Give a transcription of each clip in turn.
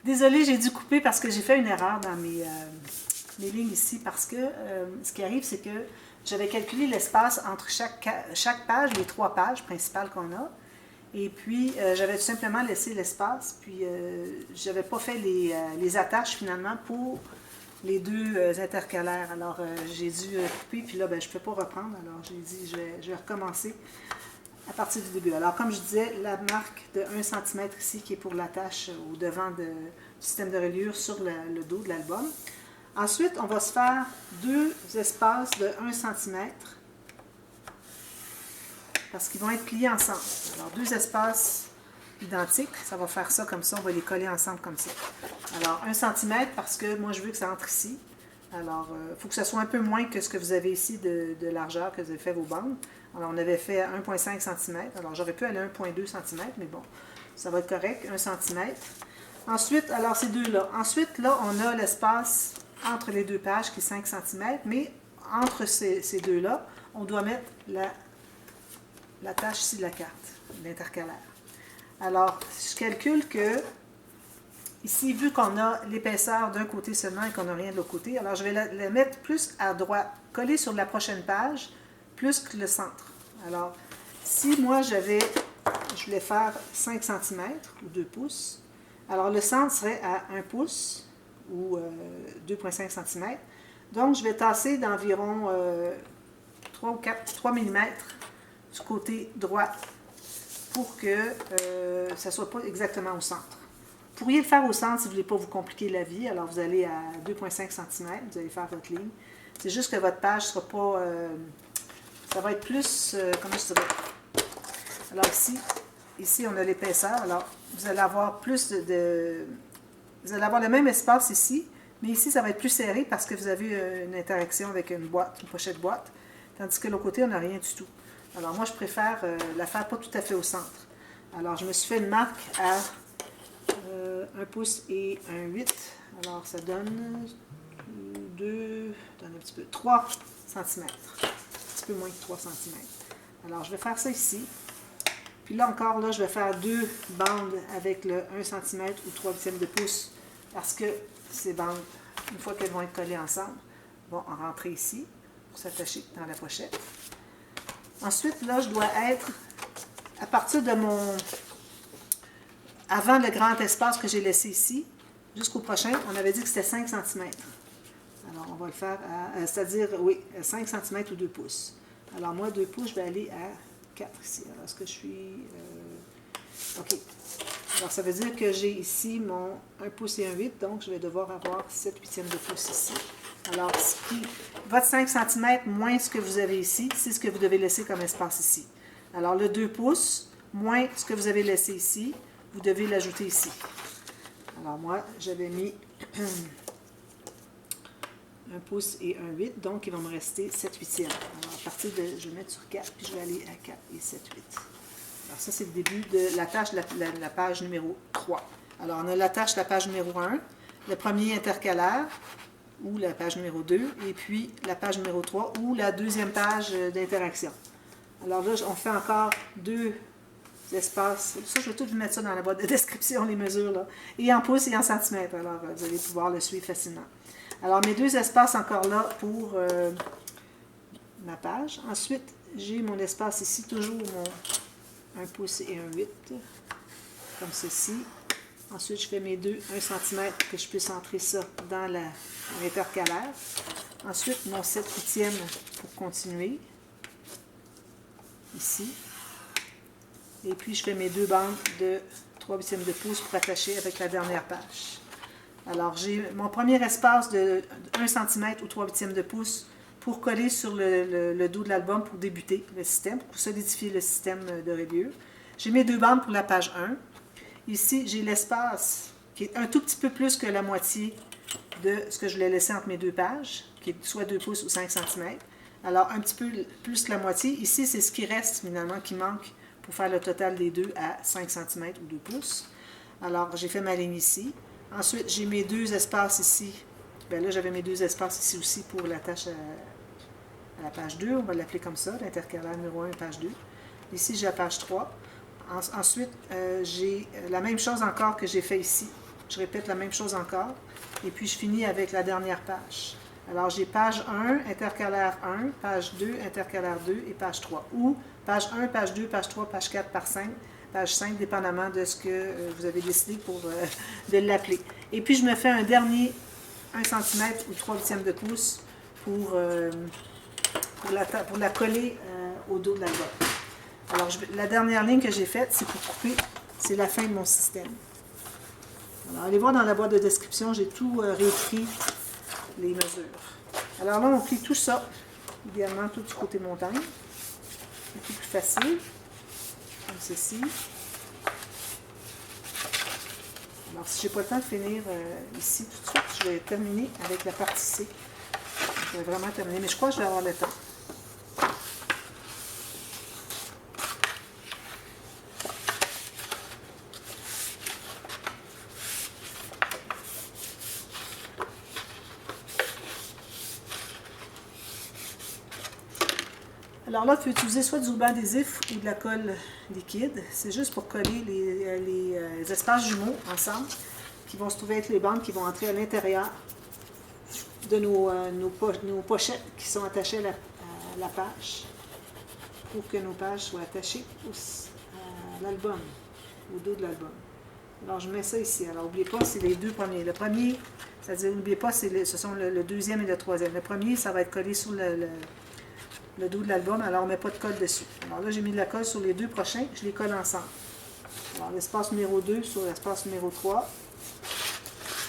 Désolée, j'ai dû couper parce que j'ai fait une erreur dans mes lignes ici. Parce que ce qui arrive, c'est que j'avais calculé l'espace entre chaque page, les 3 pages principales qu'on a. Et puis, j'avais tout simplement laissé l'espace. Puis, je n'avais pas fait les attaches finalement pour les 2 intercalaires. Alors, j'ai dû couper. Puis là, ben, je ne peux pas reprendre. Alors, j'ai dit, je vais recommencer à partir du début. Alors, comme je disais, la marque de 1 cm ici, qui est pour l'attache au devant du système de reliure sur le dos de l'album. Ensuite, on va se faire 2 espaces de 1 cm parce qu'ils vont être pliés ensemble. Alors, 2 espaces identiques, ça va faire ça comme ça, on va les coller ensemble comme ça. Alors, 1 cm parce que moi, je veux que ça entre ici. Alors, il faut que ça soit un peu moins que ce que vous avez ici de largeur que vous avez fait vos bandes. Alors, on avait fait 1,5 cm. Alors, j'aurais pu aller à 1,2 cm, mais bon, ça va être correct, 1 cm. Ensuite, alors ces deux-là. Ensuite, là, on a l'espace entre les 2 pages qui est 5 cm, mais entre ces deux-là, on doit mettre la tâche ici de la carte, l'intercalaire. Alors, je calcule que, ici, vu qu'on a l'épaisseur d'un côté seulement et qu'on n'a rien de l'autre côté, alors je vais la mettre plus à droite, coller sur la prochaine page, plus que le centre. Alors, si moi je voulais faire 5 cm ou 2 pouces, alors le centre serait à 1 pouce ou 2,5 cm. Donc, je vais tasser d'environ 3 mm du côté droit pour que ça ne soit pas exactement au centre. Vous pourriez le faire au centre si vous ne voulez pas vous compliquer la vie. Alors, vous allez à 2,5 cm, vous allez faire votre ligne. C'est juste que votre page ne sera pas... ça va être plus... comment je dirais? Alors ici, on a l'épaisseur. Alors, vous allez avoir plus vous allez avoir le même espace ici, mais ici, ça va être plus serré parce que vous avez une interaction avec une pochette boîte. Tandis que de l'autre côté, on n'a rien du tout. Alors, moi, je préfère la faire pas tout à fait au centre. Alors, je me suis fait une marque à 1 pouce et 1,8. Alors, ça donne 3 cm. Un petit peu moins que 3 cm. Alors, je vais faire ça ici. Puis là encore, là, je vais faire 2 bandes avec le 1 cm ou 3/8 de pouce parce que ces bandes, une fois qu'elles vont être collées ensemble, vont en rentrer ici pour s'attacher dans la pochette. Ensuite, là, je dois être à partir de avant le grand espace que j'ai laissé ici, jusqu'au prochain, on avait dit que c'était 5 cm. Alors, on va le faire c'est-à-dire, oui, 5 cm ou 2 pouces. Alors, moi, 2 pouces, je vais aller à 4 ici. Alors, est-ce que je suis... OK. Alors, ça veut dire que j'ai ici mon 1 pouce et 1,8, donc je vais devoir avoir 7/8 de pouce ici. Alors, votre 5 cm moins ce que vous avez ici, c'est ce que vous devez laisser comme espace ici. Alors, le 2 pouces moins ce que vous avez laissé ici, vous devez l'ajouter ici. Alors, moi, j'avais mis 1 pouce et 1,8, donc il va me rester 7/8. Alors, à partir de... Je vais mettre sur 4, puis je vais aller à 4 et 7/8. Alors, ça, c'est le début de la tâche de la page numéro 3. Alors, on a la tâche de la page numéro 1, le premier intercalaire, ou la page numéro 2, et puis la page numéro 3, ou la deuxième page d'interaction. Alors là, on fait encore 2 espaces. Ça, je vais tout vous mettre ça dans la boîte de description, les mesures, là. Et en pouces et en centimètres. Alors, vous allez pouvoir le suivre facilement. Alors, mes 2 espaces encore là pour ma page. Ensuite, j'ai mon espace ici, toujours mon 1 pouce et 1,8, comme ceci. Ensuite, je fais mes 2 1 cm que je puisse entrer ça dans l'intercalaire. Ensuite, mon 7/8 pour continuer, ici. Et puis, je fais mes 2 bandes de 3/8 de pouce pour attacher avec la dernière page. Alors, j'ai mon premier espace de 1 cm ou 3/8 de pouce pour coller sur le dos de l'album pour débuter le système, pour solidifier le système de reliure. J'ai mes 2 bandes pour la page 1. Ici, j'ai l'espace qui est un tout petit peu plus que la moitié de ce que je voulais laisser entre mes 2 pages, qui est soit 2 pouces ou 5 cm. Alors, un petit peu plus que la moitié. Ici, c'est ce qui reste finalement, qui manque pour faire le total des 2 à 5 cm ou 2 pouces. Alors, j'ai fait ma ligne ici. Ensuite, j'ai mes 2 espaces ici. Bien là, j'avais mes 2 espaces ici aussi pour la tâche à la page 2. On va l'appeler comme ça, l'intercalaire numéro 1, page 2. Ici, j'ai la page 3. Ensuite, j'ai la même chose encore que j'ai fait ici. Je répète la même chose encore. Et puis, je finis avec la dernière page. Alors, j'ai page 1, intercalaire 1, page 2, intercalaire 2 et page 3. Ou page 1, page 2, page 3, page 4, page 5, dépendamment de ce que vous avez décidé de l'appeler. Et puis, je me fais un dernier 1 cm ou 3/8 de pouce pour la coller au dos de l'album. Alors, la dernière ligne que j'ai faite, c'est pour couper, c'est la fin de mon système. Alors, allez voir dans la boîte de description, j'ai tout réécrit, les mesures. Alors là, on plie tout ça, idéalement tout du côté montagne. C'est plus facile, comme ceci. Alors, si je n'ai pas le temps de finir ici tout de suite, je vais terminer avec la partie C. Je vais vraiment terminer, mais je crois que je vais avoir le temps. Alors là, tu peux utiliser soit du ruban adhésif ou de la colle liquide. C'est juste pour coller les espaces jumeaux ensemble, qui vont se trouver avec les bandes qui vont entrer à l'intérieur de nos pochettes qui sont attachées à la page, pour que nos pages soient attachées à l'album, au dos de l'album. Alors, je mets ça ici. Alors, n'oubliez pas, c'est les deux premiers. Le premier, c'est-à-dire, n'oubliez pas, ce sont le deuxième et le troisième. Le premier, ça va être collé sur le dos de l'album, alors on ne met pas de colle dessus. Alors là, j'ai mis de la colle sur les deux prochains, je les colle ensemble. Alors, l'espace numéro 2 sur l'espace numéro 3.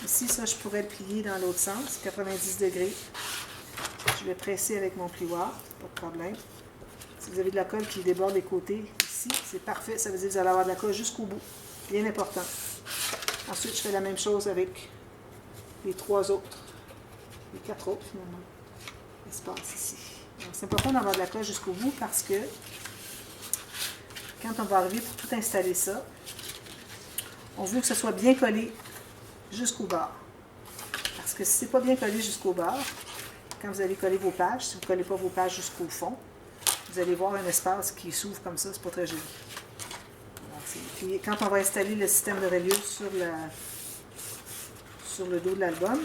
Ici, ça, je pourrais le plier dans l'autre sens, 90 degrés. Je vais presser avec mon plioir, pas de problème. Si vous avez de la colle qui déborde des côtés, ici, c'est parfait. Ça veut dire que vous allez avoir de la colle jusqu'au bout. Bien important. Ensuite, je fais la même chose avec les 3 autres. Les 4 autres, finalement. Espace ici. C'est important d'avoir de la colle jusqu'au bout parce que quand on va arriver pour tout installer ça, on veut que ce soit bien collé jusqu'au bord. Parce que si ce n'est pas bien collé jusqu'au bord, quand vous allez coller vos pages, si vous ne collez pas vos pages jusqu'au fond, vous allez voir un espace qui s'ouvre comme ça, c'est pas très joli. Puis quand on va installer le système de reliure sur le dos de l'album,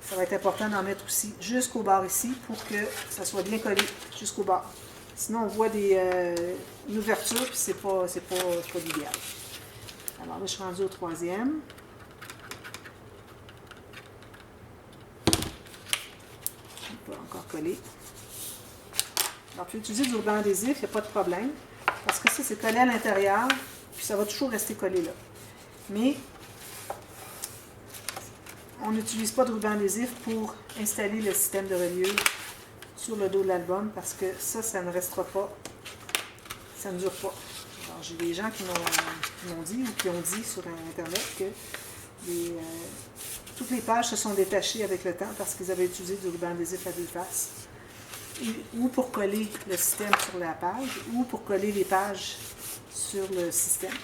ça va être important d'en mettre aussi jusqu'au bord ici pour que ça soit bien collé jusqu'au bord. Sinon, on voit une ouverture, puis c'est pas l'idéal. Alors là, je suis rendue au troisième. Je ne vais pas encore coller. Alors, tu peux utiliser du ruban adhésif, il n'y a pas de problème. Parce que ça, c'est collé à l'intérieur, puis ça va toujours rester collé là. Mais on n'utilise pas de ruban adhésif pour installer le système de reliure sur le dos de l'album parce que ça ne restera pas, ça ne dure pas. Alors, j'ai des gens qui m'ont dit ou qui ont dit sur Internet que toutes les pages se sont détachées avec le temps parce qu'ils avaient utilisé du ruban adhésif à 2 faces. Ou pour coller le système sur la page, ou pour coller les pages sur le système.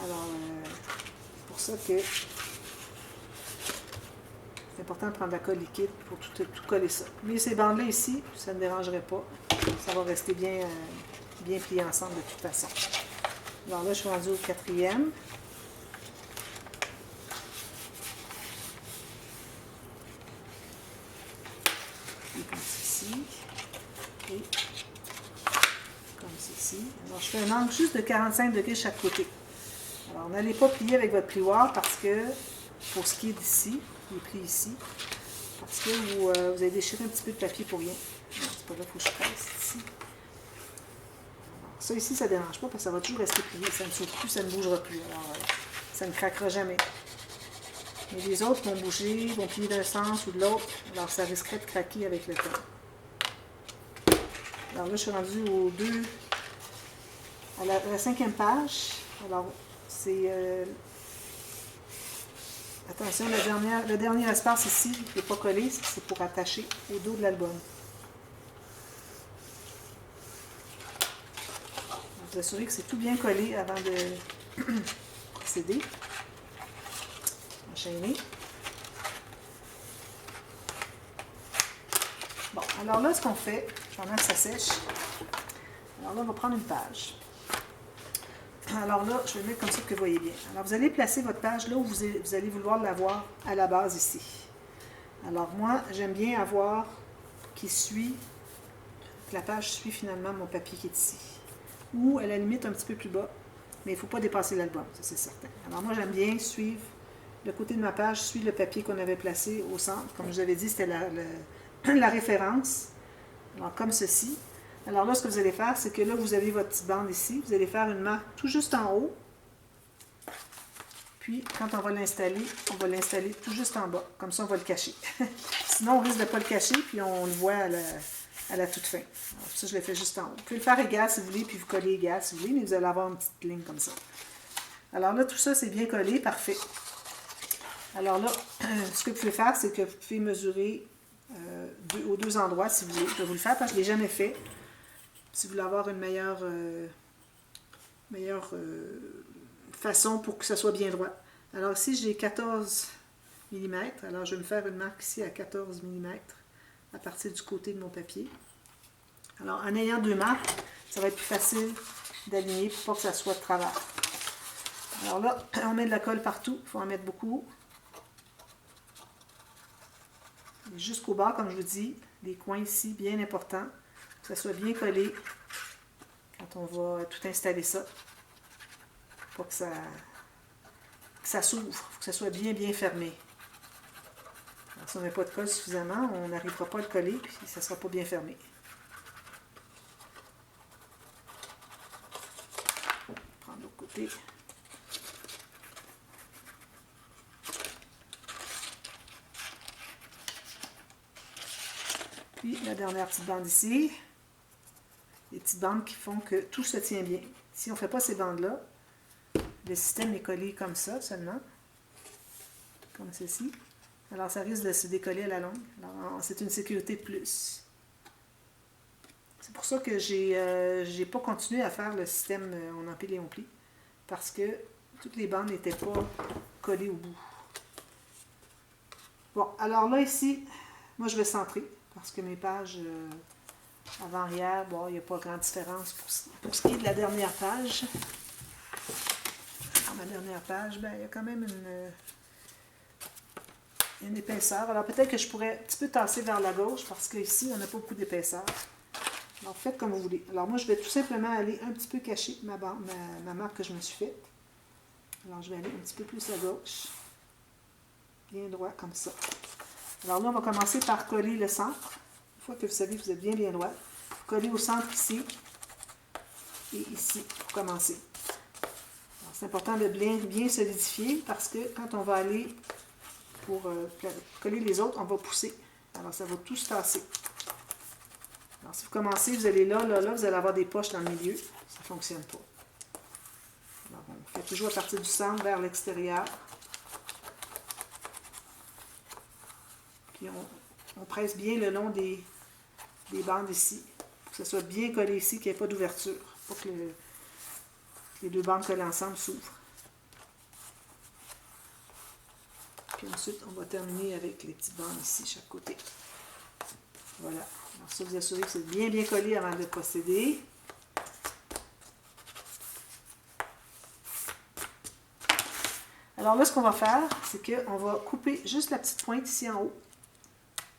Alors, c'est pour ça que c'est important de prendre de la colle liquide pour tout coller ça. Mais ces bandes-là ici, ça ne dérangerait pas. Ça va rester bien plié ensemble de toute façon. Alors là, je suis rendue au quatrième. Et comme ceci. Et comme ceci. Alors, je fais un angle juste de 45 degrés chaque côté. Alors, n'allez pas plier avec votre plioir parce que, pour ce qui est d'ici, les plis ici, parce que vous avez déchiré un petit peu de papier pour rien. Non, c'est pas là, il faut que je presse ici. Alors, ça ici, ça ne dérange pas parce que ça va toujours rester plié. Ça ne s'ouvre plus, ça ne bougera plus. Alors, ça ne craquera jamais. Mais les autres vont bouger, vont plier d'un sens ou de l'autre. Alors, ça risquerait de craquer avec le temps. Alors là, je suis rendue à la 5e page. Alors, c'est... attention, le dernier espace ici, qui n'est pas collé, c'est pour attacher au dos de l'album. Vous assurez que c'est tout bien collé avant de procéder. Enchaîner. Bon, alors là, ce qu'on fait, pendant que ça sèche, alors là, on va prendre une page. Alors là, je vais le mettre comme ça que vous voyez bien. Alors, vous allez placer votre page là où vous allez vouloir l'avoir à la base ici. Alors, moi, j'aime bien avoir que la page suit finalement mon papier qui est ici. Ou, à la limite, un petit peu plus bas. Mais il ne faut pas dépasser l'album, ça c'est certain. Alors, moi, j'aime bien suivre, le côté de ma page suit le papier qu'on avait placé au centre. Comme je vous avais dit, c'était la référence. Alors, comme ceci. Alors là, ce que vous allez faire, c'est que là, vous avez votre petite bande ici. Vous allez faire une marque tout juste en haut. Puis, quand on va l'installer tout juste en bas. Comme ça, on va le cacher. Sinon, on risque de ne pas le cacher, puis on le voit à la toute fin. Alors, ça, je le fais juste en haut. Vous pouvez le faire égal si vous voulez, puis vous collez égal si vous voulez, mais vous allez avoir une petite ligne comme ça. Alors là, tout ça, c'est bien collé, parfait. Alors là, ce que vous pouvez faire, c'est que vous pouvez mesurer aux deux endroits, si vous voulez. Je vais vous le faire parce que je ne l'ai jamais fait. Si vous voulez avoir une meilleure façon pour que ça soit bien droit. Alors ici, j'ai 14 mm. Alors je vais me faire une marque ici à 14 mm à partir du côté de mon papier. Alors en ayant deux marques, ça va être plus facile d'aligner pour pas que ça soit de travers. Alors là, on met de la colle partout. Il faut en mettre beaucoup. Jusqu'au bas, comme je vous dis, les coins ici, bien importants. Que ça soit bien collé quand on va tout installer ça. Pour que ça s'ouvre. Il faut que ça soit bien, bien fermé. Alors, si on ne met pas de colle suffisamment, on n'arrivera pas à le coller, puis ça ne sera pas bien fermé. On va prendre l'autre côté. Puis la dernière petite bande ici. Les petites bandes qui font que tout se tient bien. Si on ne fait pas ces bandes-là, le système est collé comme ça seulement, comme ceci. Alors ça risque de se décoller à la longue. Alors c'est une sécurité de plus. C'est pour ça que j'ai pas continué à faire le système on empile et on plie, parce que toutes les bandes n'étaient pas collées au bout. Bon, alors là ici, moi je vais centrer, parce que mes pages avant-arrière, bon, il n'y a pas grande différence pour ce qui est de la dernière page. Ma dernière page, ben, il y a quand même une épaisseur. Alors peut-être que je pourrais un petit peu tasser vers la gauche parce qu'ici, on n'a pas beaucoup d'épaisseur. Alors faites comme vous voulez. Alors moi, je vais tout simplement aller un petit peu cacher ma marque que je me suis faite. Alors je vais aller un petit peu plus à gauche. Bien droit comme ça. Alors là, on va commencer par coller le centre. Une fois que vous savez que vous êtes bien droit, coller au centre ici et ici pour commencer. C'est important de bien solidifier parce que quand on va aller pour coller les autres, on va pousser. Alors, ça va tout se tasser. Alors, si vous commencez, vous allez là, vous allez avoir des poches dans le milieu. Ça ne fonctionne pas. Alors, on fait toujours à partir du centre vers l'extérieur. Puis, on presse bien le long des bandes ici. Pour que ça soit bien collé ici, qu'il n'y ait pas d'ouverture. Pour que les deux bandes collées ensemble s'ouvrent. Puis ensuite, on va terminer avec les petites bandes ici, chaque côté. Voilà. Alors ça, vous assurez que c'est bien collé avant de procéder. Alors là, ce qu'on va faire, c'est qu'on va couper juste la petite pointe ici en haut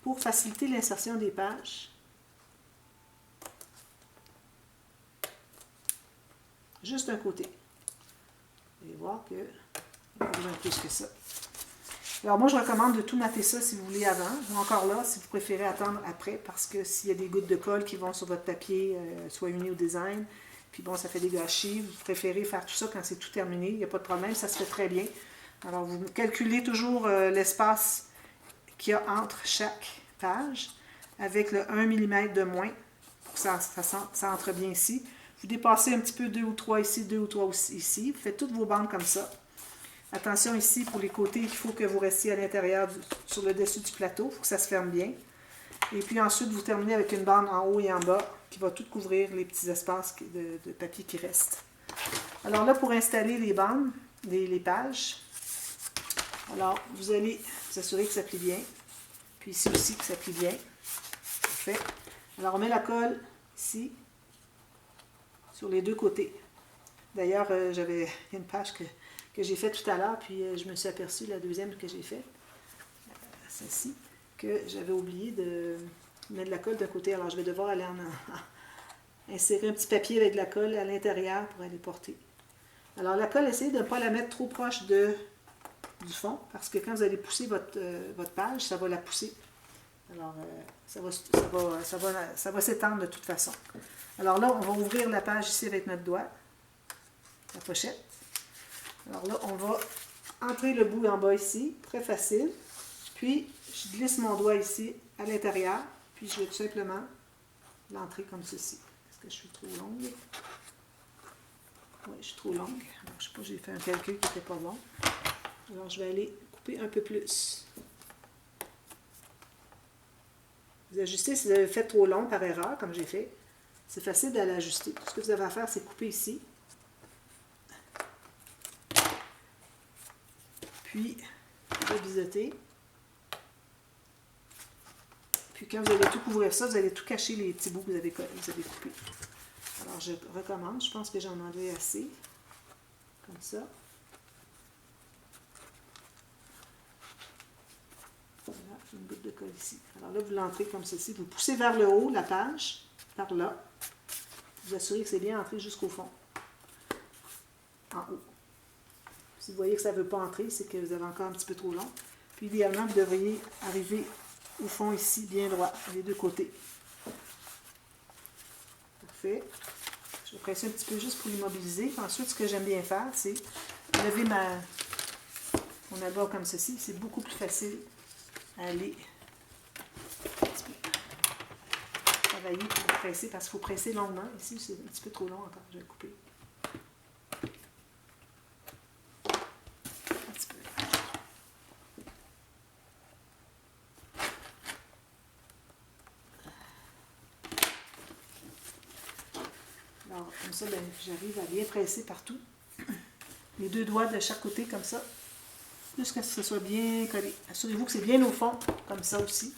pour faciliter l'insertion des pages. Juste un côté. Vous allez voir qu'il n'y a pas besoin de plus que ça. Alors moi, je recommande de tout mater ça si vous voulez avant, ou encore là, si vous préférez attendre après, parce que s'il y a des gouttes de colle qui vont sur votre papier, soit uni au design, puis bon, ça fait des gâchis, vous préférez faire tout ça quand c'est tout terminé, il n'y a pas de problème, ça se fait très bien. Alors vous calculez toujours l'espace qu'il y a entre chaque page, avec le 1 mm de moins, pour que ça entre bien ici. Vous dépassez un petit peu 2 ou 3 ici, 2 ou 3 ici. Vous faites toutes vos bandes comme ça. Attention ici, pour les côtés, il faut que vous restiez à l'intérieur, sur le dessus du plateau. Il faut que ça se ferme bien. Et puis ensuite, vous terminez avec une bande en haut et en bas qui va tout couvrir les petits espaces de papier qui restent. Alors là, pour installer les bandes, les pages, alors vous allez vous assurer que ça plie bien. Puis ici aussi, que ça plie bien. Parfait. Alors on met la colle ici, sur les deux côtés. D'ailleurs, il y a une page que j'ai faite tout à l'heure, puis je me suis aperçue, la deuxième que j'ai faite, celle-ci, que j'avais oublié de mettre de la colle d'un côté. Alors, je vais devoir aller insérer un petit papier avec de la colle à l'intérieur pour aller porter. Alors, la colle, essayez de ne pas la mettre trop proche du fond, parce que quand vous allez pousser votre page, ça va la pousser. Alors, ça va s'étendre de toute façon. Alors là, on va ouvrir la page ici avec notre doigt, la pochette. Alors là, on va entrer le bout en bas ici, très facile. Puis, je glisse mon doigt ici à l'intérieur, puis je vais tout simplement l'entrer comme ceci. Est-ce que je suis trop longue? Oui, je suis trop longue. Alors, je ne sais pas, j'ai fait un calcul qui n'était pas bon. Alors, je vais aller couper un peu plus. Vous ajustez si vous avez fait trop long par erreur, comme j'ai fait. C'est facile d'aller ajuster. Tout ce que vous avez à faire, c'est couper ici. Puis, biseauter. Puis, quand vous allez tout couvrir ça, vous allez tout cacher les petits bouts que vous avez coupés. Alors, je recommence. Je pense que j'en ai assez. Comme ça. Voilà, une goutte de colle ici. Alors là, vous l'entrez comme ceci. Vous poussez vers le haut la page, par là. Vous assurez que c'est bien entré jusqu'au fond. En haut. Si vous voyez que ça ne veut pas entrer, c'est que vous avez encore un petit peu trop long. Puis idéalement, vous devriez arriver au fond ici, bien droit, les deux côtés. Parfait. Je vais presser un petit peu juste pour l'immobiliser. Ensuite, ce que j'aime bien faire, c'est lever mon abat comme ceci. C'est beaucoup plus facile à aller travailler pour presser, parce qu'il faut presser longuement. Ici, c'est un petit peu trop long encore. Je vais le couper. Un petit peu. Alors, comme ça, j'arrive à bien presser partout. Les deux doigts de chaque côté, comme ça. Jusqu'à ce que ce soit bien collé. Assurez-vous que c'est bien au fond, comme ça aussi.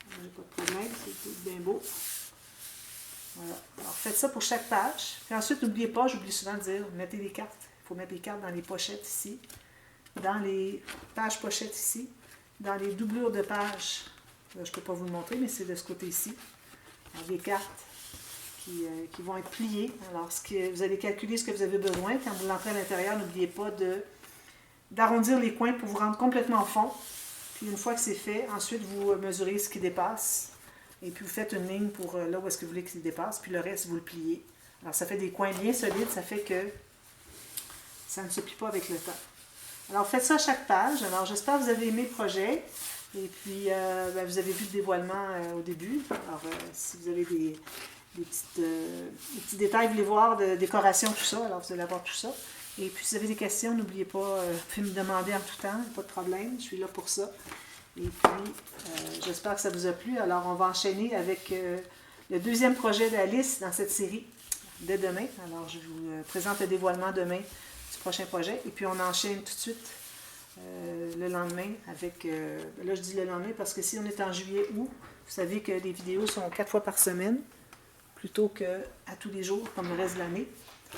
J'ai pas de problème, c'est tout bien beau. Voilà. Alors, faites ça pour chaque page. Puis ensuite, n'oubliez pas, j'oublie souvent de dire, mettez les cartes. Il faut mettre les cartes dans les pochettes ici, dans les pages pochettes ici, dans les doublures de pages. Là, je ne peux pas vous le montrer, mais c'est de ce côté-ci. Alors, des cartes qui vont être pliées. Alors, vous allez calculer ce que vous avez besoin. Quand vous l'entrez à l'intérieur, n'oubliez pas d'arrondir les coins pour vous rendre complètement au fond. Puis une fois que c'est fait, ensuite vous mesurez ce qui dépasse. Et puis vous faites une ligne pour là où est-ce que vous voulez qu'il dépasse. Puis le reste, vous le pliez. Alors ça fait des coins bien solides. Ça fait que ça ne se plie pas avec le temps. Alors faites ça à chaque page. Alors j'espère que vous avez aimé le projet. Et puis vous avez vu le dévoilement au début. Alors si vous avez des petits détails, vous voulez voir de décoration, tout ça. Alors vous allez avoir tout ça. Et puis, si vous avez des questions, n'oubliez pas, vous pouvez me demander en tout temps, pas de problème, je suis là pour ça. Et puis, j'espère que ça vous a plu. Alors, on va enchaîner avec le deuxième projet d'Alice dans cette série dès demain. Alors, je vous présente le dévoilement demain du prochain projet. Et puis, on enchaîne tout de suite le lendemain avec... là, je dis le lendemain parce que si on est en juillet-août, vous savez que les vidéos sont 4 fois par semaine plutôt qu'à tous les jours, comme le reste de l'année.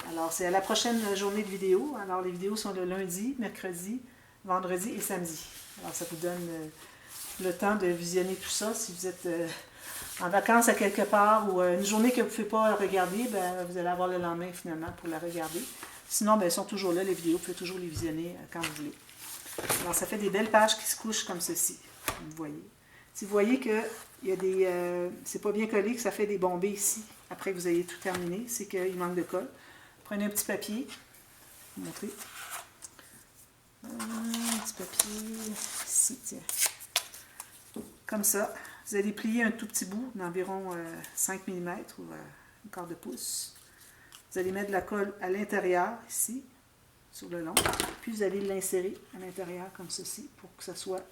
Alors, c'est à la prochaine journée de vidéo. Alors, les vidéos sont le lundi, mercredi, vendredi et samedi. Alors, ça vous donne le temps de visionner tout ça. Si vous êtes en vacances à quelque part ou une journée que vous ne pouvez pas regarder, vous allez avoir le lendemain finalement pour la regarder. Sinon, elles sont toujours là, les vidéos. Vous pouvez toujours les visionner quand vous voulez. Alors, ça fait des belles pages qui se couchent comme ceci. Vous voyez. Si vous voyez que c'est pas bien collé, que ça fait des bombées ici, après que vous ayez tout terminé, c'est qu'il manque de colle. Prenez un petit papier, je vais vous montrer. Un petit papier, ici, tiens. Comme ça, vous allez plier un tout petit bout d'environ 5 mm ou un quart de pouce. Vous allez mettre de la colle à l'intérieur, ici, sur le long. Puis vous allez l'insérer à l'intérieur comme ceci, pour que ça soit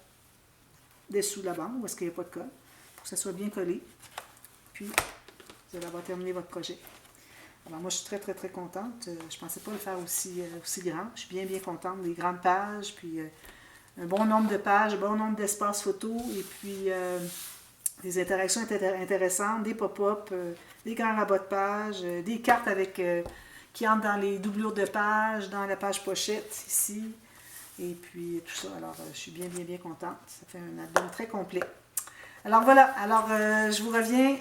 dessous la bande, où est-ce qu'il n'y a pas de colle, pour que ça soit bien collé. Puis, vous allez avoir terminé votre projet. Alors moi, je suis très, très, très contente. Je ne pensais pas le faire aussi grand. Je suis bien, bien contente des grandes pages, puis un bon nombre de pages, un bon nombre d'espaces photos, et puis des interactions intéressantes, des pop-up, des grands rabats de pages, des cartes avec qui entre dans les doublures de page, dans la page pochette ici, et puis tout ça. Alors, je suis bien contente. Ça fait un album très complet. Alors voilà, alors je vous reviens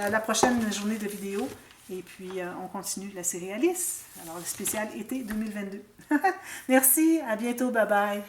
à la prochaine journée de vidéo, et puis on continue la série Alice. Alors, le spécial été 2022. Merci, à bientôt, bye bye.